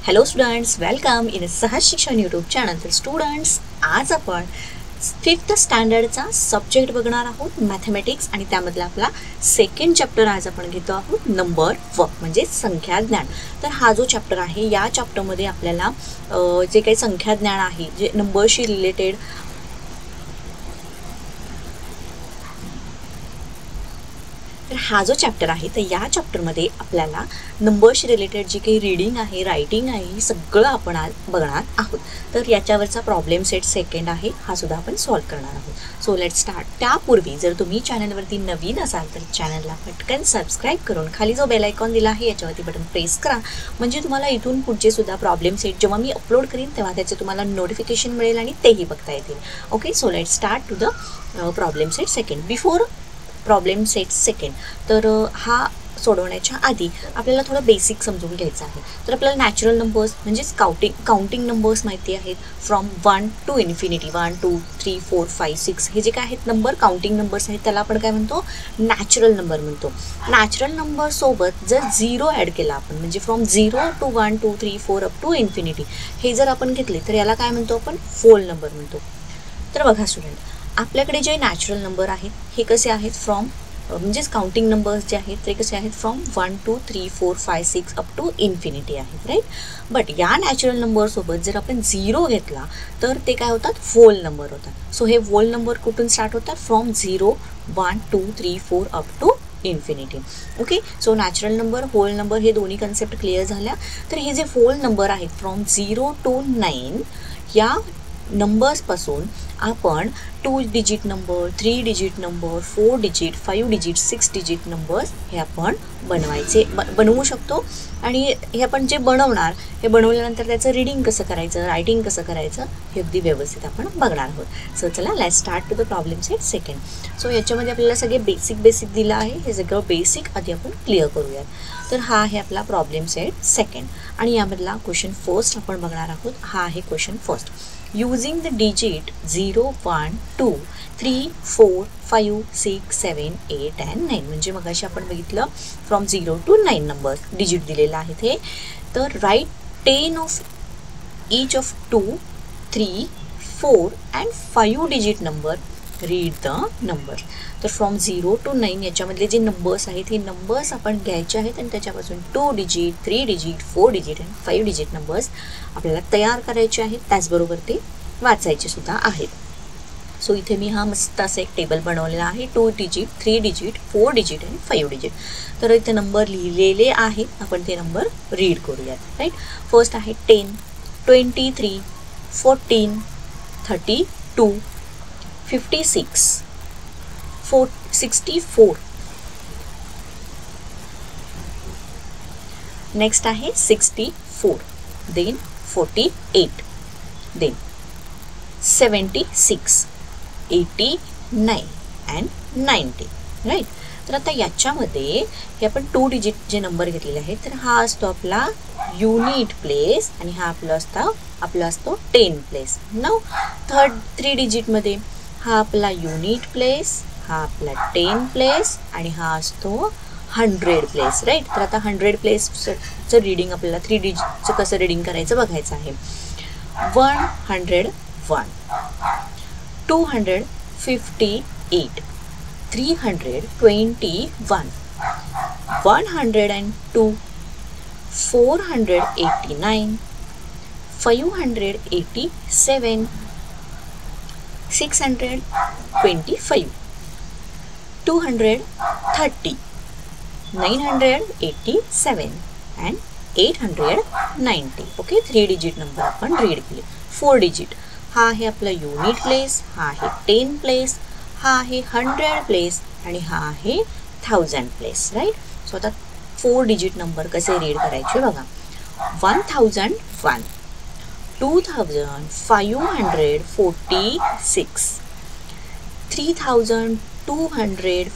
Hello students, welcome in सहज शिक्षण YouTube channel. तर स्टुडंट्स, आज आपण 5th स्टँडर्डचा सब्जेक्ट बघणार आहोत मॅथमॅटिक्स, आणि त्यामधला आपला सेकंड चॅप्टर आज आपण घेतो आहोत नंबर वर्क म्हणजे संख्या ज्ञान. तर हा जो चॅप्टर आहे या चॅप्टरमध्ये आपल्याला जे काही संख्या ज्ञान आहे, जे नंबरशी रिलेटेड तर हा जो चॅप्टर आहे तर या चॅप्टरमध्ये आपल्याला नंबरशी रिलेटेड जी काही रीडिंग आहे, रायटिंग आहे, हे सगळं आपण आज बघणार आहोत. तर याच्यावरचा प्रॉब्लेम सेट सेकंड आहे, हा सुद्धा आपण सॉल्व्ह करणार आहोत. So let start. त्यापूर्वी जर तुम्ही चॅनलवरती नवीन असाल तर चॅनलला पटकन सबस्क्राईब करून खाली जो बेल आयकॉन दिला आहे याच्यावरती बटन प्रेस करा, म्हणजे तुम्हाला इथून पुढचे सुद्धा प्रॉब्लेम सेट जेव्हा मी अपलोड करीन तेव्हा त्याचे तुम्हाला नोटिफिकेशन मिळेल आणि तेही बघता येतील. Okay, so let start to the problem set second. Before problem set second, तर हा सोडवण्याच्या आधी आपल्याला थोडं बेसिक समजून घ्यायचं आहे. तर आपल्याला नॅचरल नंबर्स म्हणजेच काउंटिंग नंबर्स माहिती आहेत. फ्रॉम 1 to इन्फिनिटी, 1 2 3 4 5 6 हे जे काय आहेत नंबर, काउंटिंग नंबर्स आहेत, त्याला आपण काय म्हणतो, नॅचरल नंबर म्हणतो. नॅचरल नंबरसोबत जर 0 ॲड केला आपण, म्हणजे from 0 to 1 2 3 4 up to infinity हे जर आपण घेतले तर याला काय म्हणतो आपण, होल नंबर म्हणतो. तर बघा स्टुडंट, आपल्याकडे जे नॅचरल नंबर आहेत हे कसे आहेत, फ्रॉम म्हणजेच काउंटिंग नंबर्स जे आहेत ते कसे आहेत, फ्रॉम 1 2 3 4 5 6 अप टू इन्फिनिटी आहेत, राईट. बट या नॅचरल नंबरसोबत जर आपण 0 घेतला तर ते काय होतात, होल नंबर होतात. सो हे होल नंबर कुठून स्टार्ट होतात, from 0 1 2 3 4 up to infinity. Okay, so natural number, whole number हे दोन्ही कन्सेप्ट क्लिअर झाल्या. तर हे जे होल नंबर आहेत फ्रॉम 0 to 9 या नंबर्सपासून आपण 2 digit number, 3 digit number, 4 digit, 5 digit, 6 digit numbers हे आपण बनवू शकतो. आणि हे आपण जे बनवणार, हे बनवल्यानंतर त्याचं रीडिंग कसं करायचं, रायटिंग कसं करायचं हे अगदी व्यवस्थित आपण बघणार आहोत. सो चला, let's start to the problem set second. So याच्यामध्ये आपल्याला सगळे बेसिक दिलं आहे, हे सगळं बेसिक आधी आपण क्लिअर करूयात. तर हा आहे आपला प्रॉब्लेम सेट सेकंड, आणि यामधला क्वेश्चन फर्स्ट आपण बघणार आहोत. हा आहे question first. Using the digit 0 1 2 3 4 5 6 7 8 and 9, म्हणजे मगाशी आपण बघितलं फ्रॉम 0 to 9 नंबर डिजिट दिलेला आहे ते. तर राईट 10 ऑफ each of 2 3 4 and 5 digit number, read the number. तर फ्रॉम 0 to 9 याच्यामधले जे नंबर्स आहेत हे नंबर्स आपण घ्यायचे आहेत आणि त्याच्यापासून 2 डिजिट, 3 डिजिट, 4 डिजिट आणि 5 डिजिट नंबर्स आपल्याला तयार करायचे आहेत, त्याचबरोबर ते वाचायचे सुद्धा आहेत. सो इथे मी हा मस्त असा एक टेबल बनवलेला आहे, 2 डिजिट, 3 डिजिट, 4 डिजिट आणि 5 डिजिट. तर इथे नंबर लिहिलेले आहेत, आपण ते नंबर रीड करूयात, राईट. फर्स्ट आहे 10, 23, 14, 32, 56, 64. नेक्स्ट आहे 64, देन 48, देन 76, 89 अँड 90, राईट. तर आता याच्यामध्ये हे आपण 2 डिजिट जे नंबर घेतलेले आहेत, तर हा असतो आपला युनिट प्लेस आणि हा आपला असतो 10 प्लेस. नाव 3 डिजिटमध्ये हा आपला युनिट प्लेस, हा आपला 10 प्लेस आणि हा असतो 100 प्लेस, राईट. तर आता 100 प्लेसचं रीडिंग आपल्याला 3 डिजिटचं कसं रीडिंग करायचं बघायचं आहे. 101, 258, 321, 102, 489, 587, 625, 230, 987 अँड 890. ओके, 3 डिजिट नंबर आपण रीड केले. 4 डिजिट हा आहे आपला युनिट प्लेस, हा आहे 10 प्लेस, हा आहे 100 प्लेस आणि हा आहे 1000 प्लेस, राईट. सो आता 4 डिजिट नंबर कसे रीड करायचे बघा. 1001, 2546, 3214,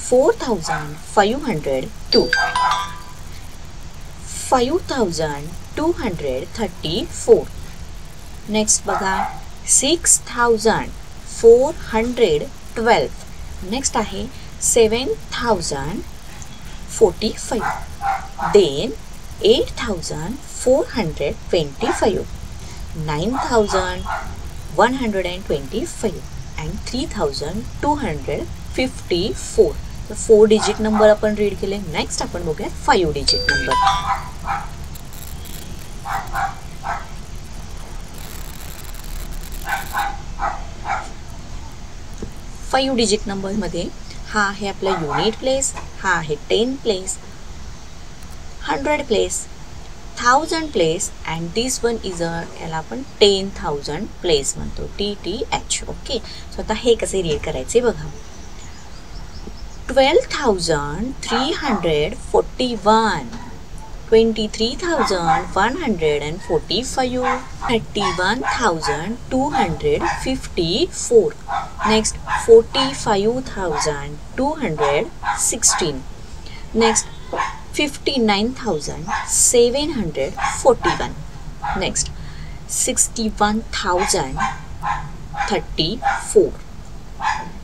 4502, 5234. नेक्स्ट बघा 6412. नेक्स्ट आहे 7045. Then 8,425, 9,125 and 3,254. तर 4 डिजिट नंबर आपण रीड केले. नेक्स्ट आपण बघूया 5 digit number. Five digit number मध्ये हा आहे आपला युनिट प्लेस, हा आहे 10 place, 100 place, 1000 place and this one is याला आपण 10,000 प्लेस म्हणतो, TTH. ओके, सो आता हे कसे रीड करायचे बघा. 12,341, 23,145, 31,254, next 45,216, next 59,741, next 61,034,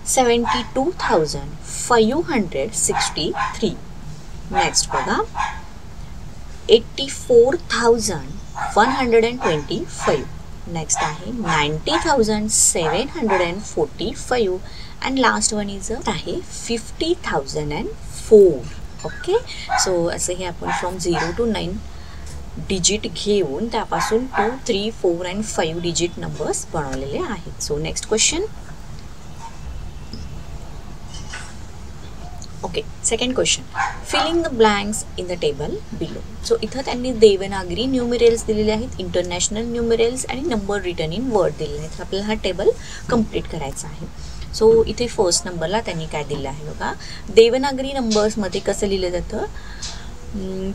72,563, next बघा 84,125, next आहे 90,745 and last one is आहे 50,004. ओके, सो असे हे आपण फ्रॉम 0 to 9 डिजिट घेऊन त्यापासून 2, 3, 4 and 5 डिजिट नंबर्स बनवलेले आहेत. So next question. Okay, second question. Filling the blanks in the table below. So इथं त्यांनी देवनागरी न्यूमरल्स दिलेले आहेत, इंटरनॅशनल न्यूमरल्स आणि नंबर रिटर्न इन वर्ड दिलेले आहेत. आपल्याला हा टेबल कंप्लीट करायचा आहे. सो इथे फर्स्ट नंबरला त्यांनी काय दिलं आहे बघा. देवनागरी नंबर्समध्ये कसं लिहिलं जातं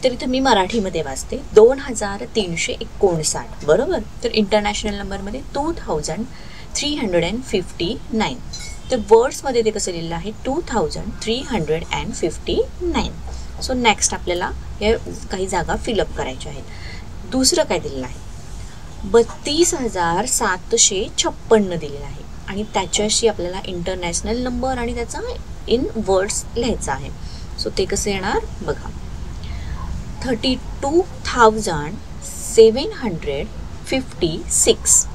तर इथं मी मराठीमध्ये वाचते 2,359 बरोबर. तर इंटरनॅशनल नंबरमध्ये 2,359. तर वर्ड्समध्ये ते कसं लिहिलं आहे 2,359. सो नेक्स्ट आपल्याला हे काही जागा फिलअप करायच्या आहेत. दुसरं काय दिलेलं आहे 32,756 दिलेलं आहे आणि त्याच्याशी आपल्याला इंटरनॅशनल नंबर आणि त्याचा इन वर्ड्स लिहायचा आहे. सो ते कसं येणार बघा. 32,756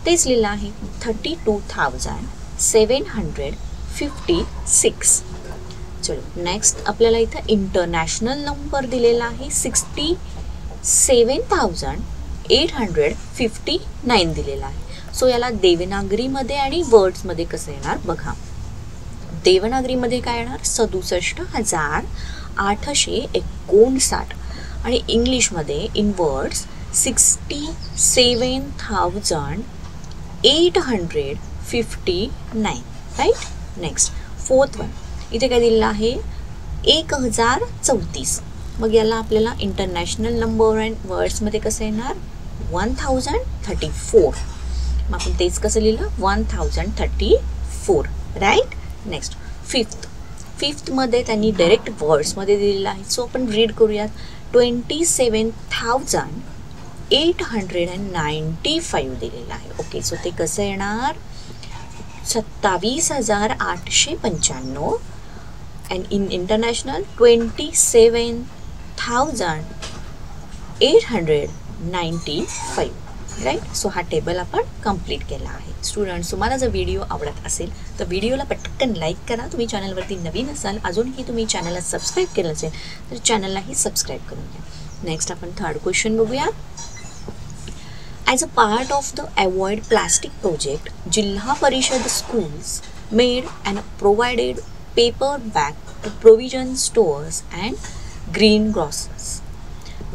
तेच लिहिलं आहे 32,756. चलो नेक्स्ट आपल्याला इथं इंटरनॅशनल नंबर दिलेला आहे 67,859 दिलेला आहे. सो याला देवनागरीमध्ये आणि वर्ड्समध्ये कसं येणार बघा. देवनागरीमध्ये काय येणार 67,859 आणि इंग्लिशमध्ये in words 67,859. Right. Next fourth one इथे काय दिलेलं आहे 1,034. मग याला आपल्याला इंटरनॅशनल नंबर अँड वर्ड्समध्ये कसं येणार 1,034. मग आपण तेच कसं लिहिलं 1,034. राईट. नेक्स्ट फिफ्थमध्ये त्यांनी डायरेक्ट वर्ड्समध्ये दिलेलं आहे. सो आपण रीड करूयात 27,895 दिलेलं आहे. ओके, सो ते कसं येणार 27,895 and in international 27,895. Right. So हा टेबल आपण कंप्लीट केला आहे. स्टुडंट्स, तुम्हाला जर व्हिडिओ आवडत असेल तर व्हिडिओला पटकन लाईक करा. तुम्ही चॅनलवरती नवीन असाल, अजूनही तुम्ही चॅनलला सबस्क्राईब केलं असेल तर चॅनललाही सबस्क्राईब करून घ्या. नेक्स्ट आपण थर्ड क्वेश्चन बघूया. As a part of the avoid plastic project, जिल्हा परिषद schools made and provided paper bag to provision stores and greengrocers.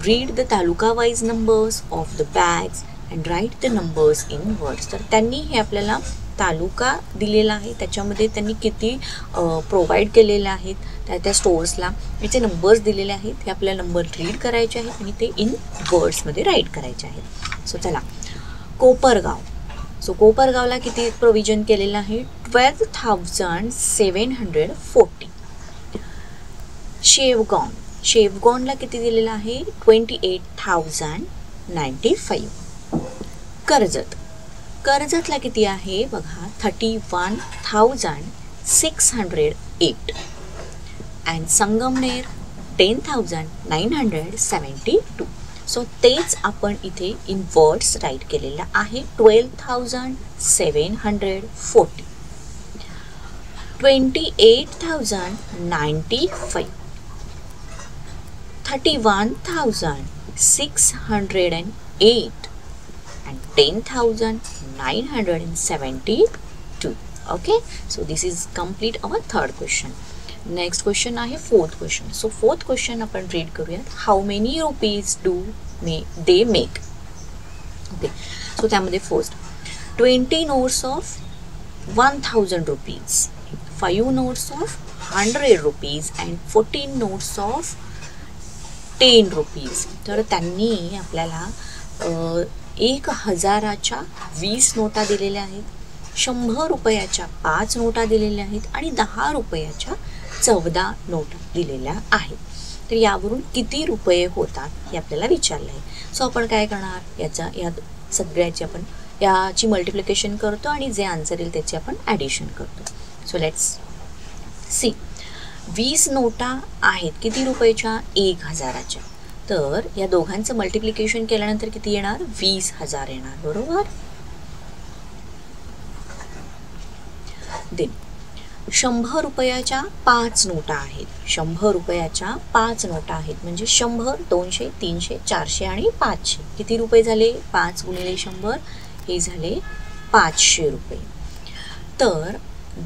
Read the taluka-wise numbers of the bags and write the numbers in words. तर त्यांनी हे आपल्याला तालुका दिलेला आहे, त्याच्यामध्ये त्यांनी किती प्रोव्हाइड केलेले आहेत त्या स्टोर्सला, याचे नंबर्स दिलेले आहेत. हे आपल्याला नंबर रीड करायचे आहेत आणि ते इन वर्ड्समध्ये राईट करायचे आहेत. सो चला, कोपरगाव. सो कोपरगावला किती प्रोव्हिजन केलेलं आहे 12,740. शेवगॉनला किती दिलेलं आहे 28,095. कर्जतला किती आहे बघा 31,608. अँड संगमनेर 10,972. सो तेच आपण इथे इन वर्ड्स राईट केलेलं आहे. 12,740, 28,095, 31,608 and 10,972. Okay, so this is complete our third question. Next question आहे fourth question. So fourth question आपण रीड करूयात. How many rupees do they make. Okay, so त्यामध्ये first 20 notes of 1000 rupees, 5 notes of 100 rupees and 14 notes of 10 rupees. तर त्यांनी आपल्याला 1000च्या 20 नोटा दिलेल्या आहेत, 100 रुपयाच्या 5 नोटा दिलेल्या आहेत आणि 10 रुपयाच्या 14 नोटा दिलेल्या आहेत. तर यावरून किती रुपये होतात हे आपल्याला विचारलं आहे. सो आपण काय करणार, या सगळ्याची आपण याची मल्टिप्लिकेशन करतो आणि जे आन्सर येईल त्याची आपण ॲडिशन करतो. So let's see. 20 नोटा आहेत किती रुपयाच्या, 1000च्या. तर या दोघांचं मल्टिप्लिकेशन केल्यानंतर किती येणार, 20,000 येणार, बरोबर. देन 100 रुपयाच्या 5 नोटा आहेत, 100 रुपयाच्या 5 नोटा आहेत म्हणजे 100, 200, 300, 400 आणि 500. किती रुपये झाले, 5 गुणिले 100 हे झाले 500 रुपये. तर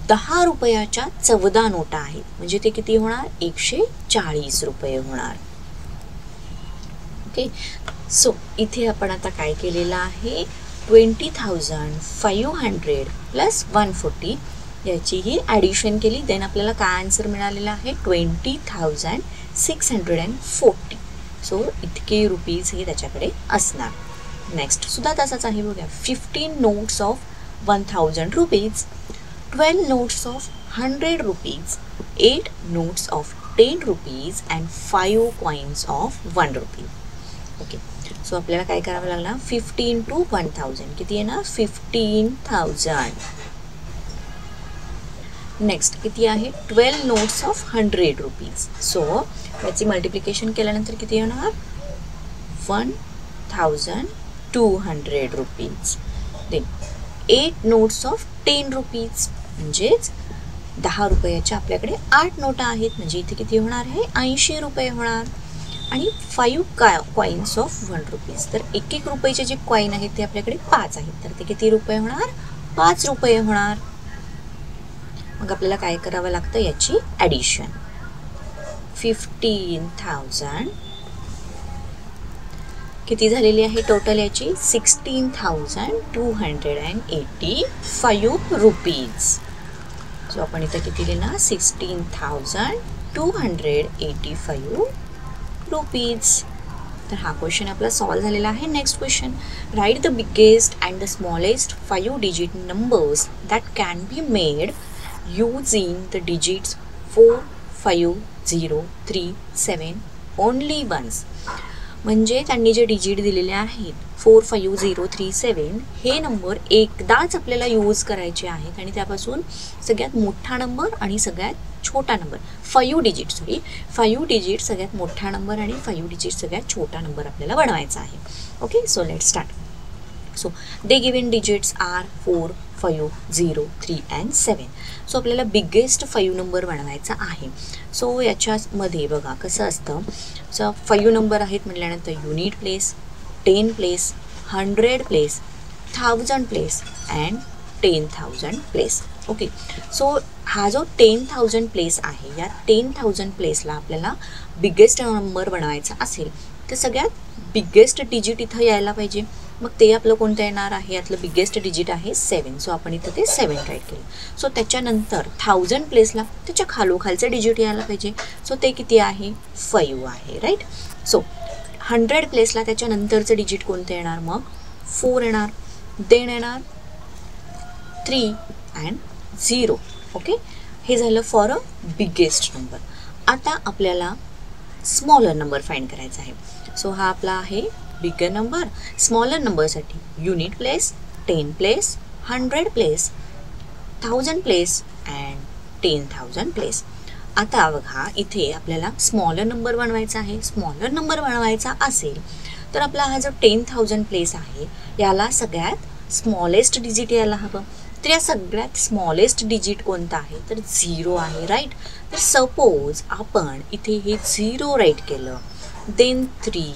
10 रुपयाच्या 14 नोटा आहेत म्हणजे ते किती होणार, 140 रुपये होणार. ओके, सो इथे आपण आता काय केलेलं आहे, 20,500 प्लस 140 याचीही ॲडिशन केली. देन आपल्याला काय आन्सर मिळालेला आहे, 20,640. सो इतके रुपीज हे त्याच्याकडे असणार. नेक्स्ट सुद्धा तसाच आहे बघा. 15 notes of 1000 rupees, 12 notes of 100 rupees, 8 notes of 10 rupees and 5 coins of 1 RuPay. Okay, so आपल्याला काय करावं लागणार, 15 to 1000 किती येणार, 15,000. नेक्स्ट किती आहे, 12 नोट्स ऑफ 100 रुपीज. सो याची मल्टिप्लिकेशन केल्यानंतर किती येणार, 1,200 rupees. Then 8 notes of 10 rupees म्हणजेच 10 रुपयाच्या आपल्याकडे 8 नोटा आहेत म्हणजे इथे किती होणार आहे, 80 रुपये होणार. आणि 5 कॉइन्स ऑफ 1 रुपीज. तर 1 रुपयाचे जे कॉइन आहेत ते आपल्याकडे 5 आहेत तर ते किती रुपये होणार, 5 रुपये होणार. मग आपल्याला काय करावं लागतं, याची ॲडिशन. 15,000 किती झालेली आहे टोटल याची, 16,285 रुपीज. सो आपण इथं किती लिहिणार, 16,285 रुपीज. तर हा क्वेश्चन आपला सॉल्व झालेला आहे. Next question. Write the biggest and the smallest 5 digit numbers that can be made using the digits 4, 5, 0, 3, 7 only once. म्हणजे त्यांनी जे डिजिट दिलेले आहेत 4, 5, 0, 3, 7 हे नंबर एकदाच आपल्याला यूज करायचे आहेत आणि त्यापासून सगळ्यात मोठा नंबर आणि सगळ्यात छोटा नंबर 5 डिजिट सगळ्यात मोठा नंबर आणि 5 डिजिट सगळ्यात छोटा नंबर आपल्याला बनवायचा आहे. Okay, so let's start. So the given digits are 4, 5, 0, 3 and 7. So आपल्याला बिगेस्ट 5 नंबर बनवायचा आहे. सो याच्यामध्ये बघा कसं असतं. सो 5 नंबर आहेत म्हटल्यानंतर unit place, 10 place, 100 place, 1000 place and 10,000 place. Okay, so हा जो 10,000 प्लेस आहे या 10,000 प्लेसला आपल्याला बिगेस्ट नंबर बनवायचा असेल तर सगळ्यात बिगेस्ट डिजिट इथं यायला पाहिजे. मग ते आपलं कोणतं येणार आहे, यातलं बिगेस्ट डिजिट आहे 7. सो आपण इथं ते 7 राईट केलं. सो त्याच्यानंतर 1000 प्लेसला त्याच्या खालोखालचं डिजिट यायला पाहिजे. सो ते किती आहे, 5 आहे, राईट. सो 100 प्लेसला त्याच्यानंतरचं डिजिट कोणतं येणार, मग 4 येणार. देन येणार 3 अँड 0. ओके, हे झालं फॉर अ बिगेस्ट नंबर. आता आपल्याला स्मॉलर नंबर फाइंड करायचा आहे. सो हा आपला आहे बिगर नंबर. स्मॉलर नंबरसाठी unit place, 10 place, 100 place, 1000 place and 10,000 place. आता बघा इथे आपल्याला स्मॉलर नंबर बनवायचा आहे. स्मॉलर नंबर बनवायचा असेल तर आपला हा जो 10,000 प्लेस आहे याला सगळ्यात स्मॉलेस्ट डिजिट यायला हवं. तर या सगळ्यात स्मॉलेस्ट डिजिट कोणता आहे तर 0 आहे, राईट. तर सपोज आपण इथे हे 0 राईट केलं, then 3,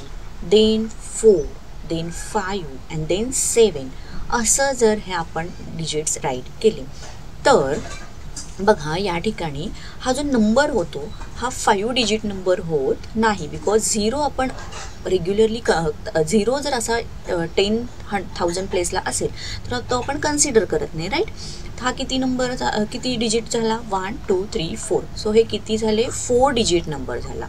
then 4, then 5 and then 7 असं जर हे आपण डिजिट्स राईट केले तर बघा या ठिकाणी हा जो नंबर होतो हा 5 डिजिट नंबर होत नाही. बिकॉज 0 आपण रेग्युलरली 0 जर असा 10,000 प्लेसला असेल तर तो आपण कन्सिडर करत नाही, राईट. हा किती नंबर किती डिजिट झाला 1 2 3 4. सो हे किती झाले 4 डिजिट नंबर झाला,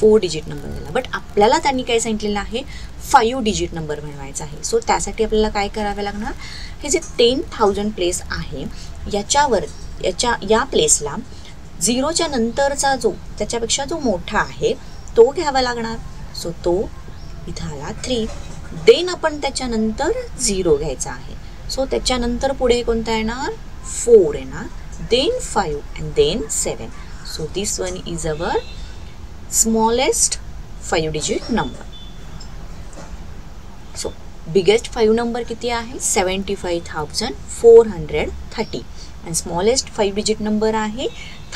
4 डिजिट नंबर झाला. बट आपल्याला त्यांनी काय सांगितलेलं आहे 5 डिजिट नंबर बनवायचा आहे. सो त्यासाठी आपल्याला काय करावे लागणार, हे जे 10,000 प्लेस आहे याच्यावर या प्लेसला 0च्या नंतरचा जो त्याच्यापेक्षा जो मोठा आहे तो घ्यावा लागणार. सो तो इथं आला 3, देन आपण त्याच्यानंतर 0 घ्यायचा आहे. सो त्याच्यानंतर पुढे कोणता येणार 4 येणार, then 5 and then 7. So this one is our smallest 5 digit number. So biggest 5 number किती आहे 75,430 and smallest 5 digit number आहे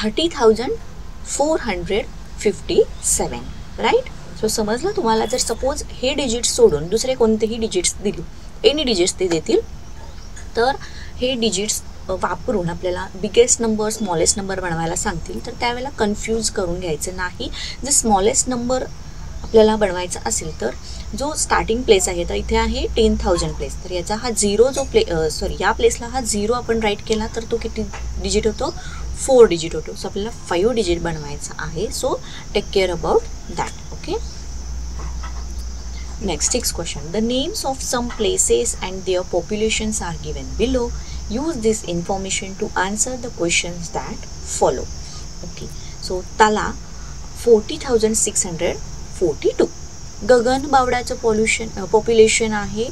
30,457, right. सो समजलं तुम्हाला. जर सपोज हे डिजिट्स सोडून दुसरे कोणतेही डिजिट्स दिले, एनी डिजिट्स ते देतील, तर हे डिजिट्स वापरून आपल्याला बिगेस्ट नंबर स्मॉलेस्ट नंबर बनवायला सांगतील तर त्यावेळेला कन्फ्यूज करून घ्यायचं नाही. जर स्मॉलेस्ट नंबर आपल्याला बनवायचा असेल तर जो स्टार्टिंग प्लेस आहे तर इथे आहे 10,000 प्लेस, तर याचा हा 0 जो या प्लेसला हा 0 आपण राईट केला तर तो किती डिजिट होतो 4 डिजिट होतो. सो आपल्याला 5 डिजिट बनवायचा आहे. So take care about that. Okay. Next question. The names of some places and their populations are given below. Use this information to answer the questions that follow. Okay. So तला 40,642. गगनबावड्याचं population आहे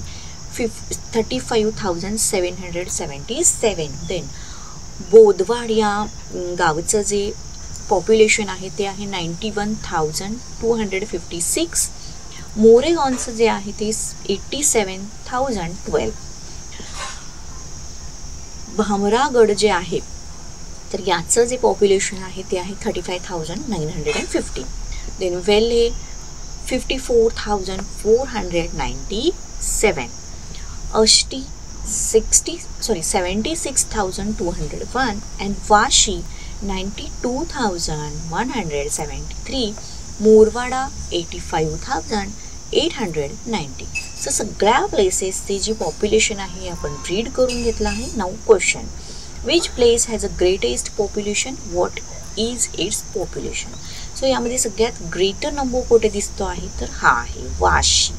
35,777. Then बोदवाड या गावचं जे population आहे ते आहे 91,256. मोरेगावचं जे आहे ते 87,012. भामरागड जे आहे तर याचं जे पॉप्युलेशन आहे ते आहे 35,950. Then Velhe 54,497. Ashti 76,201 and Vashi 92,173. Morwada 85,890. So सगळ्या प्लेसेसची जी पॉप्युलेशन आहे आपण रीड करून घेतलं आहे. Now question. Which place has a greatest population, what is it's population. So यामध्ये सगळ्यात ग्रेटर नंबर कुठे दिसतो आहे तर हा आहे वाशी.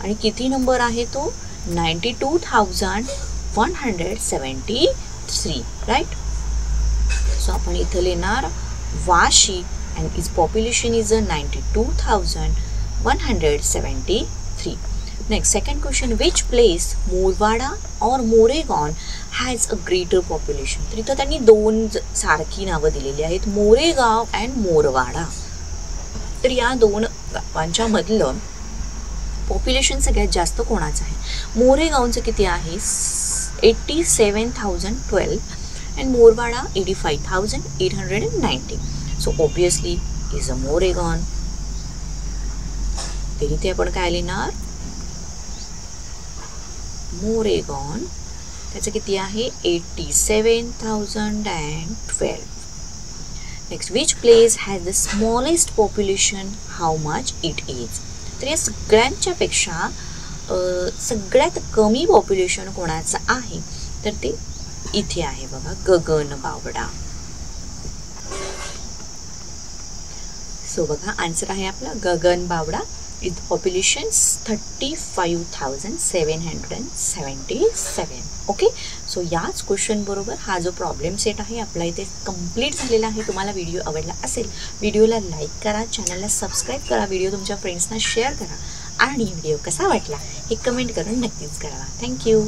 आणि किती नंबर आहे तो 92,173, राईट. सो आपण इथं लिहिणार Vashi and it's population is 92,173. Next, second question. Which place, मोरवाडा or Moregaon, has a greater population? तर इथं त्यांनी दोन सारखी नावं दिलेली आहेत, मोरेगाव अँड मोरवाडा. तर या दोन गावांच्या मधलं पॉप्युलेशन सगळ्यात जास्त कोणाचं आहे. मोरेगावचं किती आहे 87,012 and Morwada 85,890. So obviously is a Moregaon. तर इथे आपण काय लिहिणार मोरेगाव, त्याचं किती आहे 87,012. Next. Which place has the smallest population, how much it is. तर या सगळ्यांच्या पेक्षा सगळ्यात कमी पॉप्युलेशन कोणाचं आहे तर ते इथे आहे बघा गगनबावडा. सो बघा आन्सर आहे आपला Gaganbawada. Its population 35,777. Okay. So याच क्वेश्चन बरोबर हा जो प्रॉब्लेम सेट आहे आपला इथे कंप्लीट झालेला आहे. तुम्हाला व्हिडिओ आवडला असेल व्हिडिओला लाईक करा, चॅनलला सबस्क्राईब करा, व्हिडिओ तुमच्या फ्रेंड्सना शेअर करा आणि व्हिडिओ कसा वाटला हे कमेंट करून नक्कीच करा. थँक्यू.